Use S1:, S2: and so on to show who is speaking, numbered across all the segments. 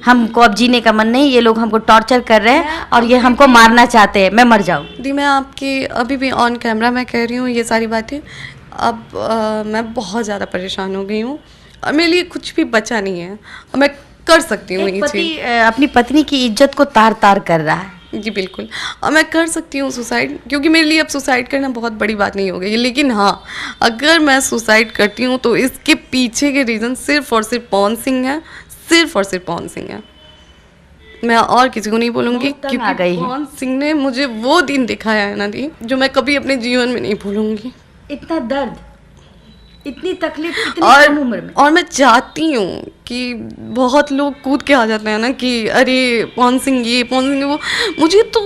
S1: हमको अब जीने का मन नहीं, ये लोग हमको टॉर्चर कर रहे हैं और ये हमको मारना चाहते हैं, मैं मर जाऊँ।
S2: दी मैं आपकी अभी भी ऑन कैमरा मैं कह रही हूँ ये सारी बातें। अब मैं बहुत ज़्यादा परेशान हो गई हूँ और मेरे लिए कुछ भी बचा नहीं है और मैं कर सकती हूँ ये चीज़।
S1: अपनी पत्नी की इज्जत को तार तार कर रहा है।
S2: जी बिल्कुल, और मैं कर सकती हूँ सुसाइड, क्योंकि मेरे लिए अब सुसाइड करना बहुत बड़ी बात नहीं हो गई है। लेकिन हाँ, अगर मैं सुसाइड करती हूँ तो इसके पीछे के रीज़न सिर्फ और सिर्फ पवन सिंह है, सिर्फ और सिर्फ पवन सिंह है। मैं और किसी को नहीं बोलूँगी, क्योंकि पवन सिंह ने मुझे वो दिन दिखाया है ना दी, जो मैं कभी अपने जीवन में नहीं भूलूँगी।
S1: इतना दर्द, इतनी तकलीफ इतनी कम उम्र में।
S2: और मैं चाहती हूँ कि बहुत लोग कूद के आ जाते हैं ना कि अरे पवन सिंह ये, पवन सिंह वो, मुझे तो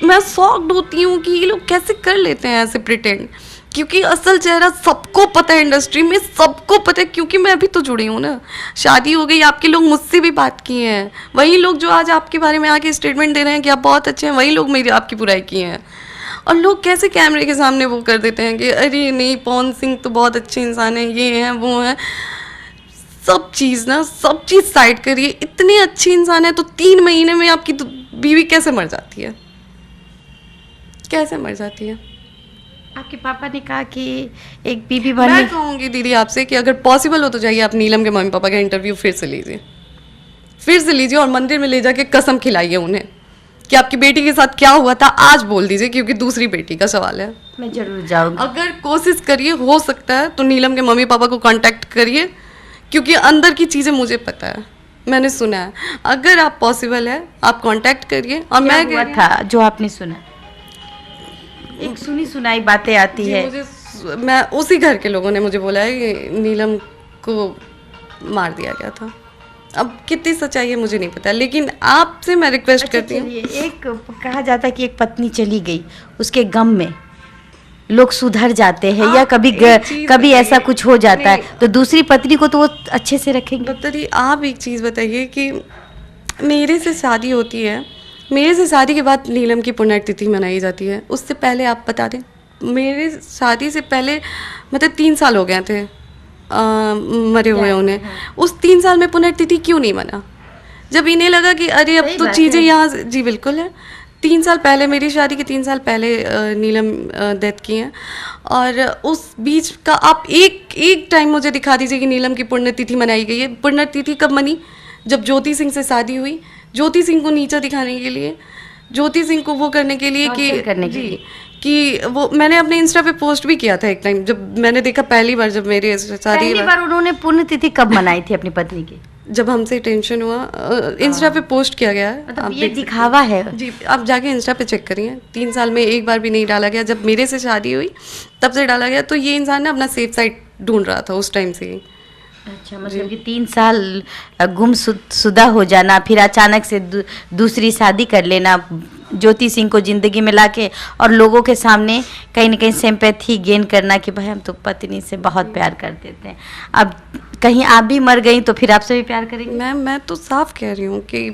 S2: मैं शॉक्ड होती हूँ कि ये लोग कैसे कर लेते हैं ऐसे प्रिटेंड, क्योंकि असल चेहरा सबको पता है, इंडस्ट्री में सबको पता है, क्योंकि मैं अभी तो जुड़ी हूँ ना, शादी हो गई, आपके लोग मुझसे भी बात किए हैं, वही लोग जो आज आपके बारे में आके स्टेटमेंट दे रहे हैं कि आप बहुत अच्छे हैं, वही लोग मेरी आपकी बुराई किए हैं। और लोग कैसे कैमरे के सामने वो कर देते हैं कि अरे नहीं पवन सिंह तो बहुत अच्छे इंसान हैं, ये हैं वो हैं, सब चीज़ साइड करिए। इतने अच्छे इंसान है तो 3 महीने में आपकी बीवी कैसे मर जाती है, कैसे मर जाती है?
S1: आपके पापा ने कहा कि एक बीवी बनने।
S2: मैं कहूँगी दीदी आपसे कि अगर पॉसिबल हो तो जाइए आप नीलम के मम्मी पापा का इंटरव्यू फिर से लीजिए और मंदिर में ले जाके कसम खिलाइए उन्हें कि आपकी बेटी के साथ क्या हुआ था, आज बोल दीजिए, क्योंकि दूसरी बेटी का सवाल है।
S1: मैं जरूर जाऊंगी।
S2: अगर कोशिश करिए, हो सकता है तो नीलम के मम्मी पापा को कांटेक्ट करिए, क्योंकि अंदर की चीज़ें मुझे पता है, मैंने सुना है। अगर आप पॉसिबल है आप कांटेक्ट करिए। और मैं
S1: हुआ था जो आपने सुना? एक सुनी सुनाई बातें आती है।
S2: मैं उसी घर के लोगों ने मुझे बोला है कि नीलम को मार दिया गया था। अब कितनी सच्चाई है मुझे नहीं पता, लेकिन आपसे मैं रिक्वेस्ट करती हूँ।
S1: एक कहा जाता है कि एक पत्नी चली गई, उसके गम में लोग सुधर जाते हैं, या कभी ऐसा कुछ हो जाता है तो दूसरी पत्नी को तो वो अच्छे से रखेंगे।
S2: बताइए, आप एक चीज़ बताइए कि मेरे से शादी होती है, मेरे से शादी के बाद नीलम की पुण्यतिथि मनाई जाती है, उससे पहले आप बता दें, मेरे शादी से पहले मतलब 3 साल हो गए थे मरे हुए उन्हें। उस 3 साल में पुण्यतिथि क्यों नहीं मना? जब इन्हें लगा कि अरे अब तो चीज़ें यहाँ। जी बिल्कुल है, 3 साल पहले मेरी शादी के 3 साल पहले नीलम डेथ की हैं, और उस बीच का आप एक टाइम मुझे दिखा दीजिए कि नीलम की पुण्यतिथि मनाई गई है। पुण्यतिथि कब मनी? जब ज्योति सिंह से शादी हुई, ज्योति सिंह को नीचा दिखाने के लिए, ज्योति सिंह को वो करने के लिए कि वो मैंने अपने इंस्टा पे पोस्ट भी किया था एक टाइम, जब मैंने देखा पहली बार, जब मेरे शादी
S1: बार उन्होंने पुण्यतिथि कब मनाई थी अपनी पत्नी की?
S2: जब हमसे टेंशन हुआ, इंस्टा पे पोस्ट किया गया है।
S1: मतलब ये दिखावा है।
S2: जी, आप जाके इंस्टा पे चेक करिए, 3 साल में एक बार भी नहीं डाला गया। जब मेरे से शादी हुई तब से डाला गया, तो ये इंसान ना अपना सेफ साइड ढूंढ रहा था उस टाइम से ही।
S1: अच्छा, मतलब कि 3 साल गुमशुदा हो जाना, फिर अचानक से दूसरी शादी कर लेना, ज्योति सिंह को ज़िंदगी में लाके और लोगों के सामने कहीं ना कहीं सिंपैथी गेन करना कि भाई हम तो पत्नी से बहुत प्यार करते थे, अब कहीं आप भी मर गई तो फिर आपसे भी प्यार करेंगे।
S2: मैं तो साफ कह रही हूँ कि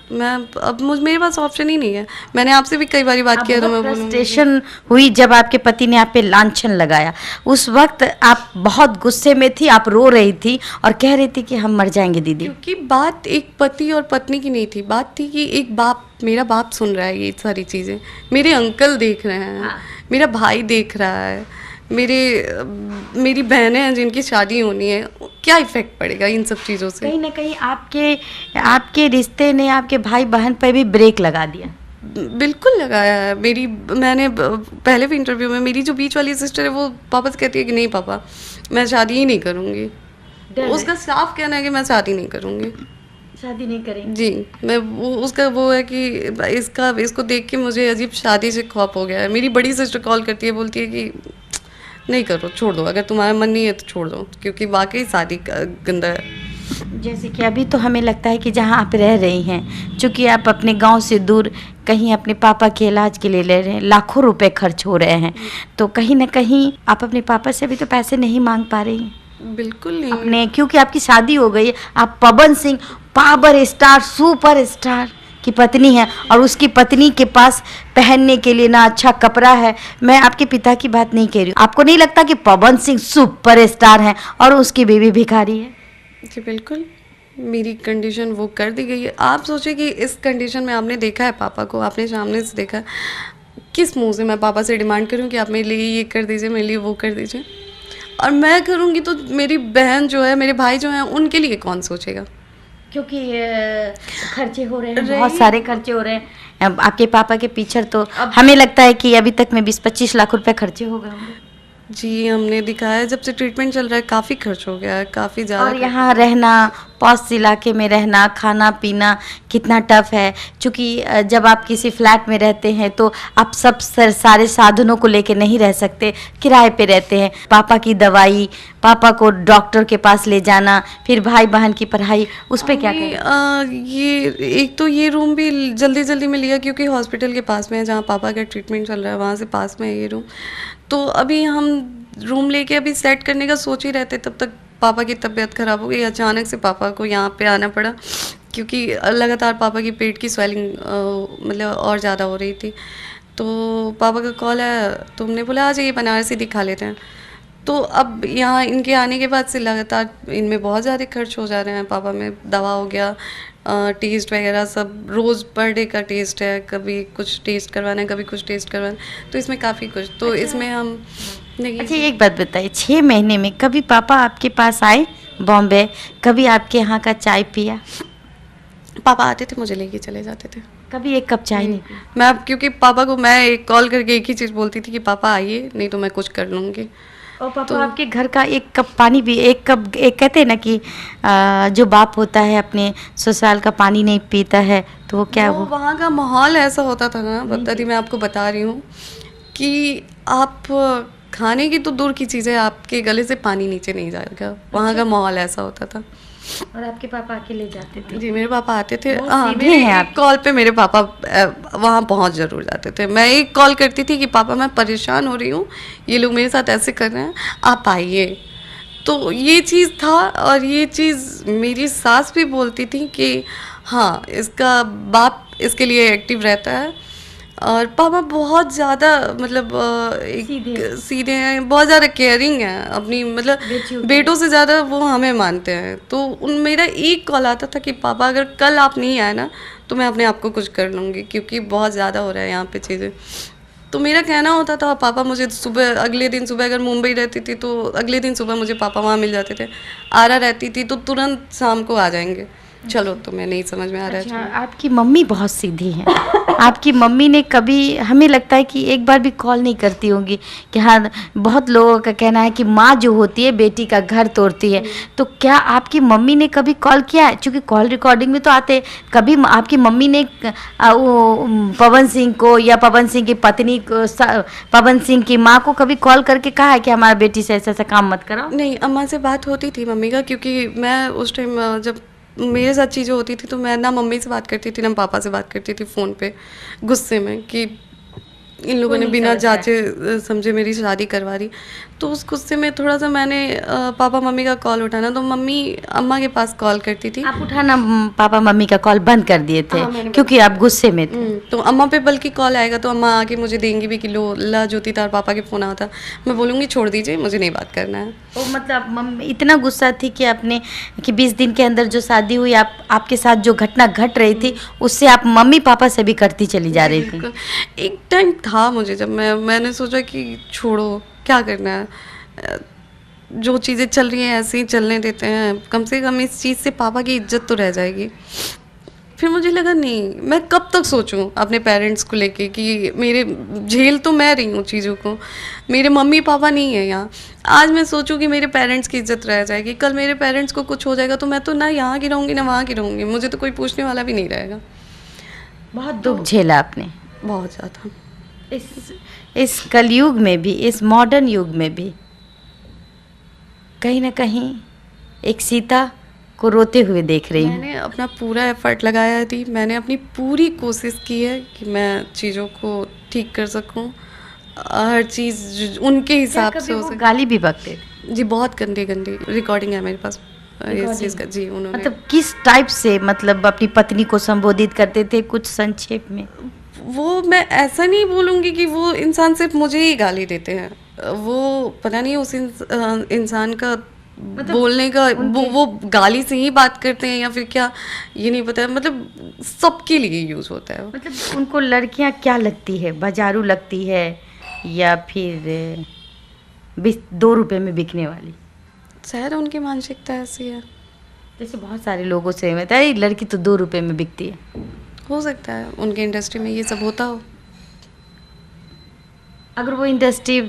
S2: अब मेरे पास ऑप्शन ही नहीं है। मैंने आपसे भी कई बार बात किया, तो मैं
S1: फ्रस्ट्रेशन हुई जब आपके पति ने आप पे लांछन लगाया, उस वक्त आप बहुत गुस्से में थी, आप रो रही थी और कह रही थी कि हम मर जाएंगे दीदी।
S2: क्योंकि बात एक पति और पत्नी की नहीं थी, बात थी कि एक बाप, मेरा बाप सुन रहा है ये सारी चीज़ें, मेरे अंकल देख रहे हैं, मेरा भाई देख रहा है, मेरी बहनें हैं जिनकी शादी होनी है, क्या इफेक्ट पड़ेगा इन सब चीज़ों से?
S1: कहीं ना कहीं आपके रिश्ते ने आपके भाई बहन पर भी ब्रेक लगा दिया।
S2: बिल्कुल लगाया है। मैंने पहले भी इंटरव्यू में, मेरी जो बीच वाली सिस्टर है वो पापा से कहती है कि नहीं पापा मैं शादी ही नहीं करूँगी। उसका साफ कहना है कि मैं शादी नहीं करूँगी,
S1: शादी नहीं करेंगे।
S2: जी, मैं उसका वो है कि इसको देख के मुझे अजीब शादी से खौफ हो गया है। मेरी बड़ी सिस्टर कॉल करती है, बोलती है कि नहीं करो, छोड़ दो, अगर तुम्हारा मन नहीं है तो छोड़ दो, क्योंकि वाकई शादी गंदा है।
S1: जैसे कि अभी तो हमें लगता है कि जहाँ आप रह रही हैं, चूँकि आप अपने गांव से दूर कहीं अपने पापा के इलाज के लिए ले रहे हैं, लाखों रुपए खर्च हो रहे हैं, तो कहीं ना कहीं आप अपने पापा से भी तो पैसे नहीं मांग पा रही हैं।
S2: बिल्कुल नहीं
S1: अपने, क्योंकि आपकी शादी हो गई है, आप Pawan Singh power star super star की पत्नी है और उसकी पत्नी के पास पहनने के लिए ना अच्छा कपड़ा है। मैं आपके पिता की बात नहीं कह रही हूँ, आपको नहीं लगता कि पवन सिंह सुपर स्टार है और उसकी बीवी भिखारी है?
S2: जी बिल्कुल। मेरी कंडीशन वो कर दी गई है। आप सोचिए कि इस कंडीशन में आपने देखा है पापा को, आपने सामने से देखा है, किस मुंह से मैं पापा से डिमांड करूं कि आप मेरे लिए ये कर दीजिए, मेरे लिए वो कर दीजिए। और मैं करूंगी तो मेरी बहन जो है, मेरे भाई जो हैं, उनके लिए कौन सोचेगा?
S1: क्योंकि खर्चे हो रहे हैं, बहुत सारे खर्चे हो रहे हैं। अब आपके पापा के पीछे तो हमें लगता है कि अभी तक में 20-25 लाख रुपए खर्चे हो गए होंगे।
S2: जी, हमने दिखाया है, जब से ट्रीटमेंट चल रहा है काफ़ी खर्च हो गया है, काफ़ी ज़्यादा।
S1: और यहाँ रहना, पॉश इलाके में रहना, खाना पीना कितना टफ है। क्योंकि जब आप किसी फ्लैट में रहते हैं तो आप सब सारे साधनों को लेके नहीं रह सकते, किराए पे रहते हैं। पापा की दवाई, पापा को डॉक्टर के पास ले जाना, फिर भाई बहन की पढ़ाई, उस पर क्या कहें?
S2: ये एक तो ये रूम भी जल्दी जल्दी में लिया क्योंकि हॉस्पिटल के पास में है जहाँ पापा का ट्रीटमेंट चल रहा है, वहाँ से पास में है ये रूम। तो अभी हम रूम लेके अभी सेट करने का सोच ही रहते, तब तक पापा की तबीयत ख़राब हो गई। अचानक से पापा को यहाँ पे आना पड़ा क्योंकि लगातार पापा की पेट की स्वेलिंग मतलब और ज़्यादा हो रही थी। तो पापा का कॉल आया तो हमने बोला आ जाइए बनारसी दिखा लेते हैं। तो अब यहाँ इनके आने के बाद से लगातार इनमें बहुत ज़्यादा खर्च हो जा रहे हैं। पापा में दवा हो गया, टेस्ट वगैरह सब रोज़ पर डे का टेस्ट है, कभी कुछ टेस्ट करवाना है, कभी कुछ टेस्ट करवाना है, तो इसमें काफ़ी कुछ। तो इसमें हम नहीं।
S1: अच्छा, एक बात बताइए, 6 महीने में कभी पापा आपके पास आए बॉम्बे, कभी आपके यहाँ का चाय पिया?
S2: पापा आते थे, मुझे लेके चले जाते थे।
S1: कभी एक कप चाय नहीं पिया?
S2: मैं अब क्योंकि पापा को मैं एक कॉल करके एक ही चीज़ बोलती थी कि पापा आइए, नहीं तो मैं कुछ कर लूँगी।
S1: और पापा आपके घर का एक कप पानी भी, एक कहते हैं ना कि जो बाप होता है अपने ससुराल का पानी नहीं पीता है, तो वो क्या वो
S2: वहाँ का माहौल ऐसा होता था ना, दादी मैं आपको बता रही हूँ कि आप खाने की तो दूर की चीज़ें, आपके गले से पानी नीचे नहीं जाएगा। वहाँ का माहौल ऐसा होता था।
S1: और आपके पापा अकेले जाते थे?
S2: जी, मेरे पापा आते थे।
S1: बहुत
S2: हाँ,
S1: सीधे
S2: मेरे
S1: हैं
S2: एक कॉल पे मेरे पापा वहाँ पहुँच जरूर जाते थे। मैं एक कॉल करती थी कि पापा मैं परेशान हो रही हूँ, ये लोग मेरे साथ ऐसे कर रहे हैं, आप आइए। तो ये चीज़ था। और ये चीज़ मेरी सास भी बोलती थी कि हाँ, इसका बाप इसके लिए एक्टिव रहता है। और पापा बहुत ज़्यादा मतलब सीधे हैं, बहुत ज़्यादा केयरिंग हैं अपनी, मतलब बेटों से ज़्यादा वो हमें मानते हैं। तो मेरा एक कॉल आता था कि पापा अगर कल आप नहीं आए ना तो मैं अपने आप को कुछ कर लूँगी, क्योंकि बहुत ज़्यादा हो रहा है यहाँ पे चीज़ें। तो मेरा कहना होता था पापा मुझे सुबह, अगले दिन सुबह अगर मुंबई रहती थी तो अगले दिन सुबह मुझे पापा वहाँ मिल जाते थे। आरा रहती थी तो तुरंत शाम को आ जाएंगे। चलो, तो मैं नहीं समझ में आ रहा है।
S1: अच्छा, आपकी मम्मी बहुत सीधी हैं। आपकी मम्मी ने कभी, हमें लगता है कि एक बार भी कॉल नहीं करती होंगी कि हाँ, बहुत लोगों का कहना है कि माँ जो होती है बेटी का घर तोड़ती है, तो क्या आपकी मम्मी ने कभी कॉल किया है? क्योंकि कॉल रिकॉर्डिंग में तो आते, कभी आपकी मम्मी ने वो पवन सिंह को या पवन सिंह की पत्नी को, पवन सिंह की माँ को कभी कॉल करके कहा है कि हमारा बेटी से ऐसा ऐसा काम मत कराओ?
S2: नहीं, अम्मा से बात होती थी मम्मी का, क्योंकि मैं उस टाइम जब मेरे साथ चीज़ें होती थी तो मैं ना मम्मी से बात करती थी ना पापा से बात करती थी फ़ोन पे, गुस्से में कि इन लोगों ने बिना जांचे समझे मेरी शादी करवा दी। तो उस गुस्से में थोड़ा सा मैंने पापा मम्मी का कॉल उठाना, तो मम्मी अम्मा के पास कॉल करती थी।
S1: आप उठाना पापा मम्मी का कॉल बंद कर दिए थे? हाँ, क्योंकि आप गुस्से में थे।
S2: तो अम्मा पे बल्कि कॉल आएगा तो अम्मा आके मुझे देंगी भी कि लो ला ज्योति तार पापा के फ़ोन आता, मैं बोलूँगी छोड़ दीजिए, मुझे नहीं बात करना है।
S1: वो मतलब मम्मी इतना गुस्सा थी कि आपने कि 20 दिन के अंदर जो शादी हुई, आपके साथ जो घटना घट रही थी उससे आप मम्मी पापा से भी करती चली जा रही थी।
S2: एक टाइम था मुझे जब मैंने सोचा कि छोड़ो, क्या करना है, जो चीज़ें चल रही हैं ऐसे ही चलने देते हैं, कम से कम इस चीज़ से पापा की इज्जत तो रह जाएगी। फिर मुझे लगा नहीं, मैं कब तक सोचूं अपने पेरेंट्स को लेके कि मेरे झेल तो मैं रही हूँ चीज़ों को, मेरे मम्मी पापा नहीं है यहाँ। आज मैं सोचूं कि मेरे पेरेंट्स की इज्जत रह जाएगी, कल मेरे पेरेंट्स को कुछ हो जाएगा तो मैं तो ना यहाँ की रहूँगी ना वहाँ की रहूँगी, मुझे तो कोई पूछने वाला भी नहीं रहेगा।
S1: बहुत दुख झेला आपने,
S2: बहुत ज़्यादा।
S1: इस कलयुग में भी, इस मॉडर्न युग में भी कहीं ना कहीं एक सीता को रोते हुए देख रही हूँ।
S2: मैंने अपना पूरा एफर्ट लगाया थी, मैंने अपनी पूरी कोशिश की है कि मैं चीज़ों को ठीक कर सकूं, हर चीज़ उनके हिसाब से हो सके।
S1: गाली भी बकते?
S2: जी, बहुत गंदी गंदी रिकॉर्डिंग है मेरे पास इस चीज़ का। जी, उन्होंने
S1: मतलब किस टाइप से, मतलब अपनी पत्नी को संबोधित करते थे, कुछ संक्षेप में?
S2: वो मैं ऐसा नहीं बोलूँगी कि वो इंसान सिर्फ मुझे ही गाली देते हैं, वो पता नहीं उस इंसान का बोलने का वो गाली से ही बात करते हैं या फिर क्या, ये नहीं पता, मतलब सबके लिए यूज़ होता है।
S1: मतलब उनको लड़कियां क्या लगती है, बाजारू लगती है या फिर 2 रुपए में बिकने वाली?
S2: शायद उनकी मानसिकता ऐसी है।
S1: जैसे बहुत सारे लोगों से कहता है लड़की तो 2 रुपए में बिकती है।
S2: हो सकता है उनके इंडस्ट्री में ये सब होता हो।
S1: अगर वो इंडस्ट्री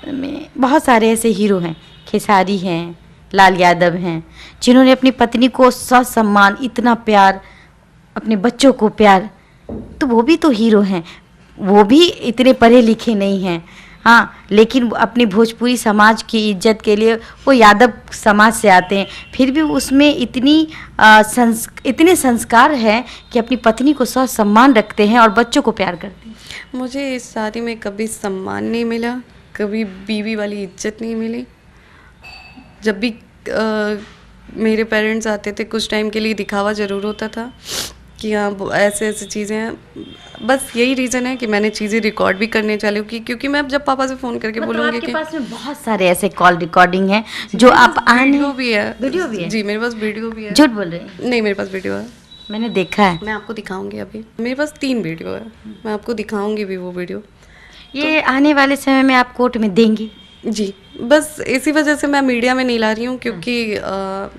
S1: में बहुत सारे ऐसे हीरो हैं, खेसारी हैं, लाल यादव हैं, जिन्होंने अपनी पत्नी को ससम्मान, इतना प्यार, अपने बच्चों को प्यार, तो वो भी तो हीरो हैं। वो भी इतने पढ़े लिखे नहीं हैं, हाँ, लेकिन वो अपनी भोजपुरी समाज की इज्जत के लिए वो यादव समाज से आते हैं, फिर भी उसमें इतने संस्कार हैं कि अपनी पत्नी को सम्मान रखते हैं और बच्चों को प्यार करते हैं।
S2: मुझे इस शादी में कभी सम्मान नहीं मिला, कभी बीवी वाली इज्जत नहीं मिली। जब भी मेरे पेरेंट्स आते थे कुछ टाइम के लिए दिखावा ज़रूर होता था कि हाँ ऐसे ऐसे चीज़ें हैं। बस यही रीज़न है कि मैंने चीज़ें रिकॉर्ड भी करने चालू की, क्योंकि मैं जब पापा से फ़ोन करके बोलूँगी
S1: आपके
S2: कि
S1: पास में बहुत सारे ऐसे कॉल रिकॉर्डिंग हैं जो आप
S2: वीडियो भी है।
S1: वीडियो भी है?
S2: जी मेरे पास वीडियो भी है।
S1: झूठ बोल रहे हैं?
S2: नहीं, मेरे पास वीडियो है,
S1: मैंने देखा है।
S2: मैं आपको दिखाऊंगी। अभी मेरे पास 3 वीडियो है, मैं आपको दिखाऊंगी भी वो वीडियो।
S1: ये आने वाले समय में आप कोर्ट में देंगी?
S2: जी, बस इसी वजह से मैं मीडिया में नहीं ला रही हूँ, क्योंकि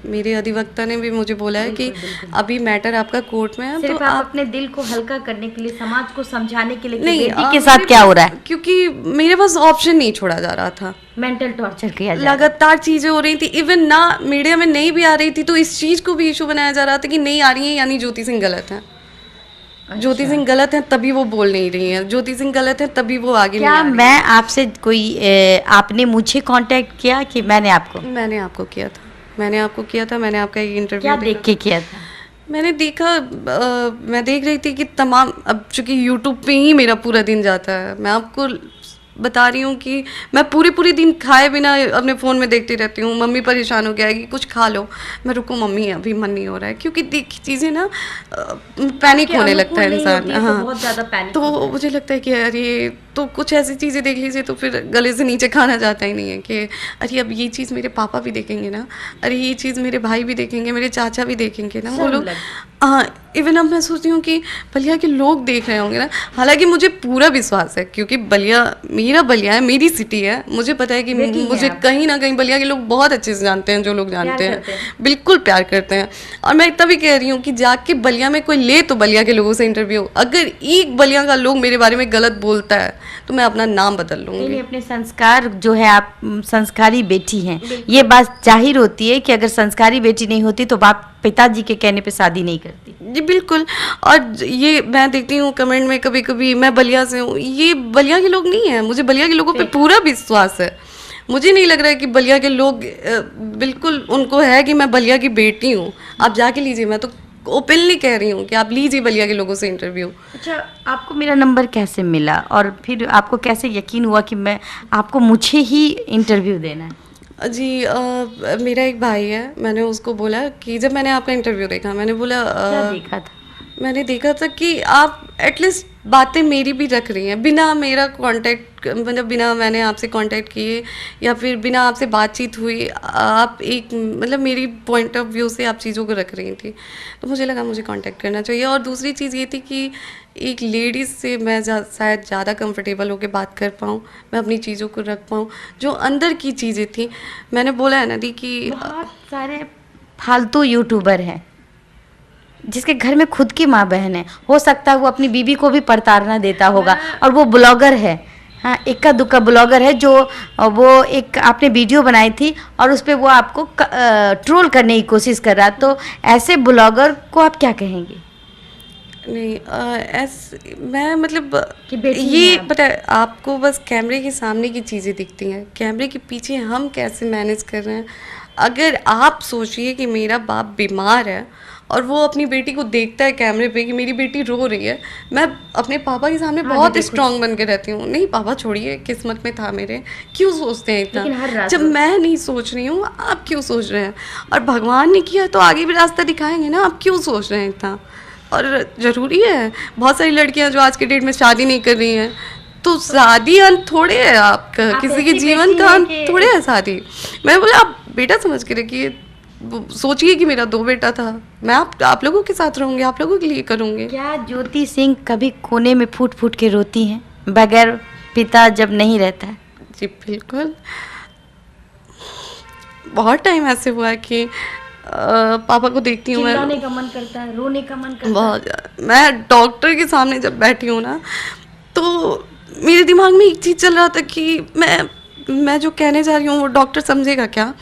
S2: मेरे अधिवक्ता ने भी मुझे बोला है कि अभी मैटर आपका कोर्ट में है,
S1: सिर्फ
S2: तो
S1: आप अपने दिल को हल्का करने के लिए, समाज को समझाने के लिए कि
S2: नहीं,
S1: बेटी के साथ क्या हो रहा है।
S2: क्योंकि मेरे पास ऑप्शन नहीं छोड़ा जा रहा था,
S1: मेंटल टॉर्चर किया जा रहा है।
S2: लगातार चीज़ें हो रही थी, इवन ना मीडिया में नहीं भी आ रही थी तो इस चीज़ को भी इशू बनाया जा रहा था कि नहीं आ रही है यानी ज्योति सिंह गलत है। ज्योति सिंह गलत है तभी वो बोल नहीं रही है, ज्योति सिंह गलत है तभी वो आगे नहीं आ
S1: क्या
S2: रही है।
S1: मैं आपसे आपने मुझे कांटेक्ट किया कि मैंने आपको?
S2: मैंने आपको किया था, मैंने आपका एक इंटरव्यू
S1: क्या देख के किया था?
S2: मैंने देखा, मैं देख रही थी कि तमाम, अब चूंकि यूट्यूब पे ही मेरा पूरा दिन जाता है, मैं आपको बता रही हूँ कि मैं पूरे दिन खाए बिना अपने फ़ोन में देखती रहती हूँ। मम्मी परेशान हो गया है कि कुछ खा लो, मैं रुको मम्मी अभी मन नहीं हो रहा है, क्योंकि देखी चीज़ें ना पैनिक होने लगता है इंसान।
S1: हाँ, बहुत ज़्यादा पैनिक
S2: तो मुझे लगता है कि अरे तो कुछ ऐसी चीज़ें देख लीजिए तो फिर गले से नीचे खाना जाता ही नहीं है कि अरे अब ये चीज़ मेरे पापा भी देखेंगे ना, अरे ये चीज़ मेरे भाई भी देखेंगे, मेरे चाचा भी देखेंगे ना, वो लोग। हाँ, इवन अब मैं सोचती हूँ कि बलिया के लोग देख रहे होंगे ना। हालांकि मुझे पूरा विश्वास है, क्योंकि बलिया मेरा बलिया है, मेरी सिटी है, मुझे पता है कि मुझे कहीं ना कहीं बलिया के लोग बहुत अच्छे से जानते हैं, जो लोग जानते हैं बिल्कुल प्यार करते हैं। और मैं तभी कह रही हूँ कि जाके बलिया में कोई ले तो बलिया के लोगों से इंटरव्यू, अगर एक बलिया का लोग मेरे बारे में गलत बोलता है तो मैं अपना नाम बदल लूँगी।
S1: अपने संस्कार जो है, आप संस्कारी बेटी हैं, ये बात जाहिर होती है कि अगर संस्कारी बेटी नहीं होती तो बाप पिताजी के कहने पे शादी नहीं करती।
S2: जी बिल्कुल। और ये मैं देखती हूँ कमेंट में कभी कभी मैं बलिया से हूँ, ये बलिया के लोग नहीं हैं, मुझे बलिया के लोगों पे पूरा विश्वास है। मुझे नहीं लग रहा है कि बलिया के लोग बिल्कुल उनको है कि मैं बलिया की बेटी हूँ। आप जाके लीजिए, मैं तो ओपनली कह रही हूँ कि आप लीजिए बलिया के लोगों से इंटरव्यू।
S1: अच्छा, आपको मेरा नंबर कैसे मिला और फिर आपको कैसे यकीन हुआ कि मैं आपको मुझे ही इंटरव्यू देना है?
S2: जी मेरा एक भाई है, मैंने उसको बोला कि जब मैंने आपका इंटरव्यू देखा, मैंने बोला
S1: क्या देखा था?
S2: मैंने देखा था कि आप एटलीस्ट बातें मेरी भी रख रही हैं, बिना मेरा कांटेक्ट, मतलब बिना मैंने आपसे कांटेक्ट किए या फिर बिना आपसे बातचीत हुई, आप एक मतलब मेरी पॉइंट ऑफ व्यू से आप चीज़ों को रख रही थी। तो मुझे लगा मुझे कांटेक्ट करना चाहिए। और दूसरी चीज़ ये थी कि एक लेडीज़ से मैं शायद ज़्यादा कंफर्टेबल होकर बात कर पाऊँ, मैं अपनी चीज़ों को रख पाऊँ, जो अंदर की चीज़ें थी। मैंने बोला है ना दी कि
S1: बहुत सारे फालतू यूट्यूबर हैं जिसके घर में खुद की माँ बहन है, हो सकता है वो अपनी बीबी को भी प्रताड़ना देता होगा, और वो ब्लॉगर है। हाँ, इक्का दुक्का ब्लॉगर है जो वो एक आपने वीडियो बनाई थी और उस पर वो आपको ट्रोल करने की कोशिश कर रहा, तो ऐसे ब्लॉगर को आप क्या कहेंगे?
S2: नहीं मैं मतलब ये पता है आपको, बस कैमरे के सामने की चीज़ें दिखती हैं, कैमरे के पीछे हम कैसे मैनेज कर रहे हैं। अगर आप सोचिए कि मेरा बाप बीमार है और वो अपनी बेटी को देखता है कैमरे पे कि मेरी बेटी रो रही है, मैं अपने पापा के सामने बहुत स्ट्रांग बन के रहती हूँ। नहीं पापा छोड़िए, किस्मत में था मेरे, क्यों सोचते हैं इतना? जब मैं नहीं सोच रही हूँ आप क्यों सोच रहे हैं? और भगवान ने किया तो आगे भी रास्ता दिखाएंगे ना, आप क्यों सोच रहे हैं इतना? और ज़रूरी है, बहुत सारी लड़कियां जो आज के डेट में शादी नहीं कर रही हैं, तो शादी अंत थोड़े है आपका, किसी के जीवन का अंत थोड़े है शादी। मैं बोला आप बेटा समझ के रखिए। सोचिए कि मेरा 2 बेटा था, मैं आप लोगों के साथ रहूँगी, आप लोगों के लिए करूँगी।
S1: क्या ज्योति सिंह कभी कोने में फूट फूट के रोती हैं बगैर पिता जब नहीं रहता है?
S2: जी बिल्कुल, बहुत टाइम ऐसे हुआ है कि पापा को देखती हूँ मैं,
S1: चिल्लाने का मन करता है, रोने का मन करता है।
S2: बहुत ज़्यादा। मैं डॉक्टर के सामने जब बैठी हूँ ना, तो मेरे दिमाग में एक चीज़ चल रहा था कि मैं जो कहने जा रही हूँ वो डॉक्टर समझेगा क्या,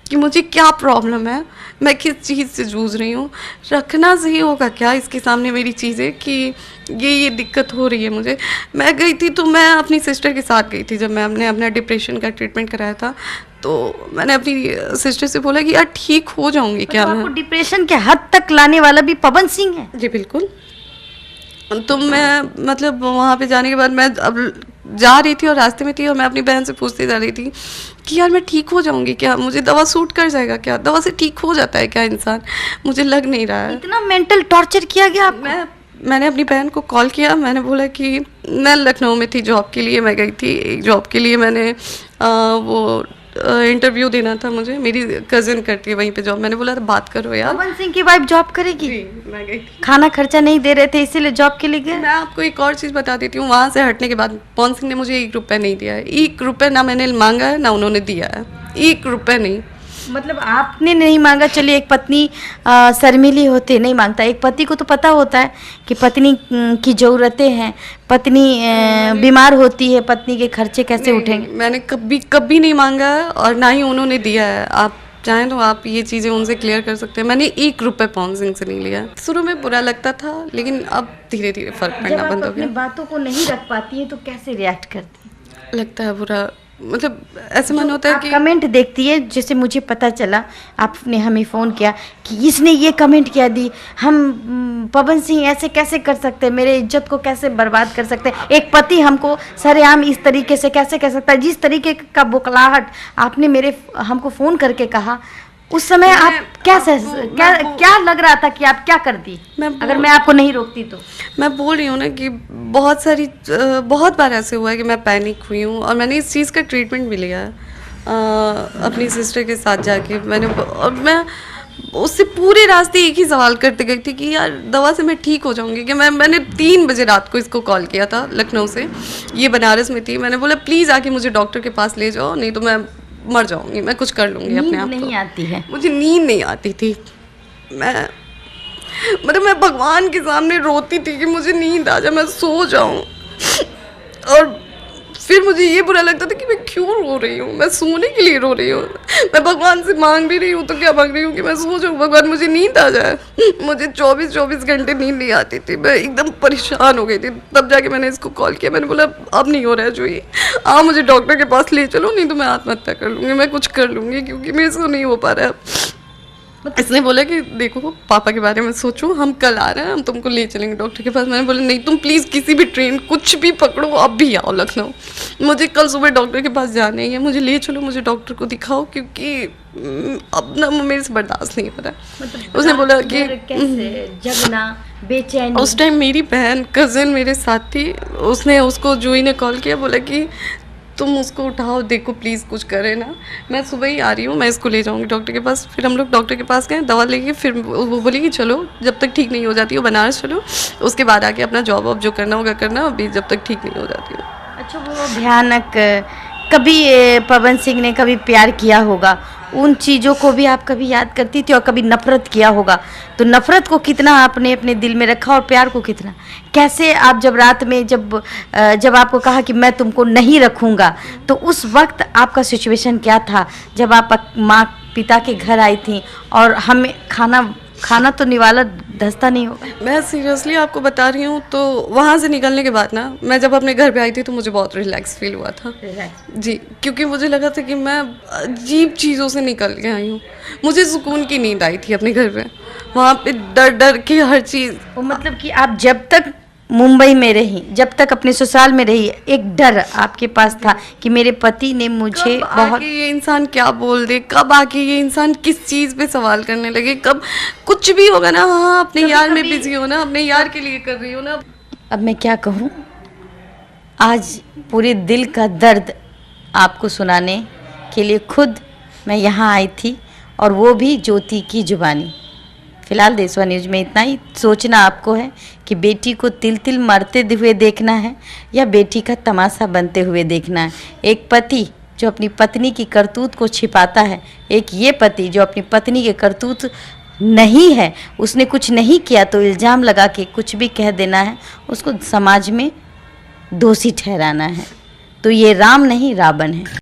S2: कि मुझे क्या प्रॉब्लम है, मैं किस चीज़ से जूझ रही हूँ, रखना सही होगा क्या इसके सामने मेरी चीज़ें कि ये दिक्कत हो रही है मुझे। मैं गई थी तो मैं अपनी सिस्टर के साथ गई थी, जब मैंने अपना डिप्रेशन का ट्रीटमेंट कराया था, तो मैंने अपनी सिस्टर से बोला कि यार ठीक हो जाऊंगी क्या
S1: तो
S2: मैं।
S1: आपको डिप्रेशन के हद तक लाने वाला भी पवन सिंह है?
S2: जी बिल्कुल। तो मैं मतलब वहाँ पे जाने के बाद मैं अब जा रही थी और रास्ते में थी और मैं अपनी बहन से पूछती जा रही थी कि यार मैं ठीक हो जाऊंगी क्या, मुझे दवा सूट कर जाएगा क्या, दवा से ठीक हो जाता है क्या इंसान, मुझे लग नहीं रहा है।
S1: इतना मेंटल टॉर्चर किया गया आपको?
S2: मैंने अपनी बहन को कॉल किया, मैंने बोला कि मैं लखनऊ में थी जॉब के लिए, मैं गई थी एक जॉब के लिए, मैंने वो इंटरव्यू देना था मुझे, मेरी कज़न करती है वहीं पे जॉब, मैंने बोला था बात करो यार।
S1: पवन सिंह की वाइफ जॉब करेगी?
S2: जी, मैं गई थी।
S1: खाना खर्चा नहीं दे रहे थे इसीलिए जॉब के लिए गए?
S2: मैं आपको एक और चीज़ बता देती हूँ, वहाँ से हटने के बाद पवन सिंह ने मुझे 1 रुपया नहीं दिया है, 1 रुपया ना मैंने मांगा है ना उन्होंने दिया है, 1 रुपया नहीं।
S1: मतलब आपने नहीं मांगा, चलिए एक पत्नी शर्मीली होते नहीं मांगता, एक पति को तो पता होता है कि पत्नी की ज़रूरतें हैं, पत्नी बीमार होती है, पत्नी के खर्चे कैसे उठेंगे।
S2: मैंने कभी नहीं मांगा है और ना ही उन्होंने दिया है। आप चाहें तो आप ये चीज़ें उनसे क्लियर कर सकते हैं, मैंने 1 रुपया पवन सिंह से नहीं लिया। शुरू में बुरा लगता था लेकिन अब धीरे धीरे फर्क पड़ना बंद हो
S1: अपनी
S2: गया।
S1: बातों को नहीं रख पाती है तो कैसे रिएक्ट करती है?
S2: लगता है बुरा, मतलब ऐसे मन होता है
S1: आप
S2: कि
S1: कमेंट देखती है, जैसे मुझे पता चला आपने हमें फ़ोन किया कि इसने ये कमेंट किया दी, हम पवन सिंह ऐसे कैसे कर सकते हैं, मेरे इज्जत को कैसे बर्बाद कर सकते हैं, एक पति हमको सरेआम इस तरीके से कैसे कह सकता है। जिस तरीके का बुकलाहट आपने हमको फ़ोन करके कहा, उस समय आप क्या लग रहा था कि आप क्या करती अगर मैं आपको नहीं रोकती तो?
S2: मैं बोल रही हूँ ना कि बहुत बार ऐसे हुआ है कि मैं पैनिक हुई हूँ और मैंने इस चीज़ का ट्रीटमेंट भी लिया है अपनी सिस्टर के साथ जाके। मैं उससे पूरे रास्ते एक ही सवाल करते गई थी कि यार दवा से मैं ठीक हो जाऊंगी कि मैंने 3 बजे रात को इसको कॉल किया था लखनऊ से, ये बनारस में थी, मैंने बोला प्लीज़ आके मुझे डॉक्टर के पास ले जाओ, नहीं तो मैं मर जाऊंगी, मैं कुछ कर लूंगी अपने आप को।
S1: नहीं आती है,
S2: मुझे नींद नहीं आती थी, मैं भगवान के सामने रोती थी कि मुझे नींद आ जाए, मैं सो जाऊं। और फिर मुझे ये बुरा लगता था कि मैं क्यों रो रही हूँ, मैं सोने के लिए रो रही हूँ, मैं भगवान से मांग भी रही हूँ तो क्या मांग रही हूँ कि मैं सो जाऊँ, भगवान मुझे नींद आ जाए। मुझे 24 घंटे नींद नहीं आती थी, मैं एकदम परेशान हो गई थी। तब जाके मैंने इसको कॉल किया, मैंने बोला अब नहीं हो रहा है जो ये, आप मुझे डॉक्टर के पास ले चलो, नहीं तो मैं आत्महत्या कर लूँगी, मैं कुछ कर लूँगी क्योंकि मेरे से नहीं हो पा रहा है। इसने बोला कि देखो पापा के बारे में सोचो, हम कल आ रहे हैं, हम तुमको ले चलेंगे डॉक्टर के पास। मैंने बोला नहीं, तुम प्लीज़ किसी भी ट्रेन कुछ भी पकड़ो, अब भी आओ लखनऊ, मुझे कल सुबह डॉक्टर के पास जाना ही है, मुझे ले चलो, मुझे डॉक्टर को दिखाओ क्योंकि अब ना मेरे से बर्दाश्त नहीं हो रहा है।
S1: मतलब
S2: उसने बोला कि
S1: कैसे जगना, बेचैनी।
S2: उस टाइम मेरी बहन कज़न मेरे साथ थी, उसको जूही ने कॉल किया, बोला कि तुम उसको उठाओ, देखो प्लीज़ कुछ करे ना, मैं सुबह ही आ रही हूँ, मैं इसको ले जाऊँगी डॉक्टर के पास। फिर हम लोग डॉक्टर के पास गए, दवा लेके, फिर वो बोली कि चलो जब तक ठीक नहीं हो जाती हो बनारस चलो, उसके बाद आके अपना जॉब वॉब जो करना होगा करना, अभी जब तक ठीक नहीं हो जाती हो।
S1: अच्छा, वो भयानक, कभी पवन सिंह ने कभी प्यार किया होगा, उन चीज़ों को भी आप कभी याद करती थी, और कभी नफ़रत किया होगा तो नफ़रत को कितना आपने अपने दिल में रखा और प्यार को कितना? कैसे आप जब रात में जब आपको कहा कि मैं तुमको नहीं रखूँगा, तो उस वक्त आपका सिचुएशन क्या था जब आप माँ पिता के घर आई थी और हमें खाना तो निवाला धंसता नहीं होगा? मैं
S2: सीरियसली आपको बता रही हूँ, तो वहाँ से निकलने के बाद ना, मैं जब अपने घर पे आई थी तो मुझे बहुत रिलैक्स फील हुआ था जी, क्योंकि मुझे लगा था कि मैं अजीब चीज़ों से निकल के आई हूँ, मुझे सुकून की नींद आई थी अपने घर पे। वहाँ पे डर के हर चीज़,
S1: मतलब कि आप जब तक मुंबई में रही, जब तक अपने ससुराल में रही, एक डर आपके पास था कि मेरे पति ने मुझे बहुत,
S2: ये इंसान क्या बोल दे, कब आके ये इंसान किस चीज़ पे सवाल करने लगे, कब कुछ भी होगा ना, हाँ अपने यार में बिजी हो ना, अपने यार के लिए कर रही हो ना।
S1: अब मैं क्या कहूँ, आज पूरे दिल का दर्द आपको सुनाने के लिए खुद मैं यहाँ आई थी, और वो भी ज्योति की जुबानी। फिलहाल देशवा न्यूज में इतना ही। सोचना आपको है कि बेटी को तिल तिल मरते हुए देखना है या बेटी का तमाशा बनते हुए देखना है। एक पति जो अपनी पत्नी की करतूत को छिपाता है, एक ये पति जो अपनी पत्नी के करतूत नहीं है, उसने कुछ नहीं किया तो इल्ज़ाम लगा के कुछ भी कह देना है, उसको समाज में दोषी ठहराना है। तो ये राम नहीं रावण है।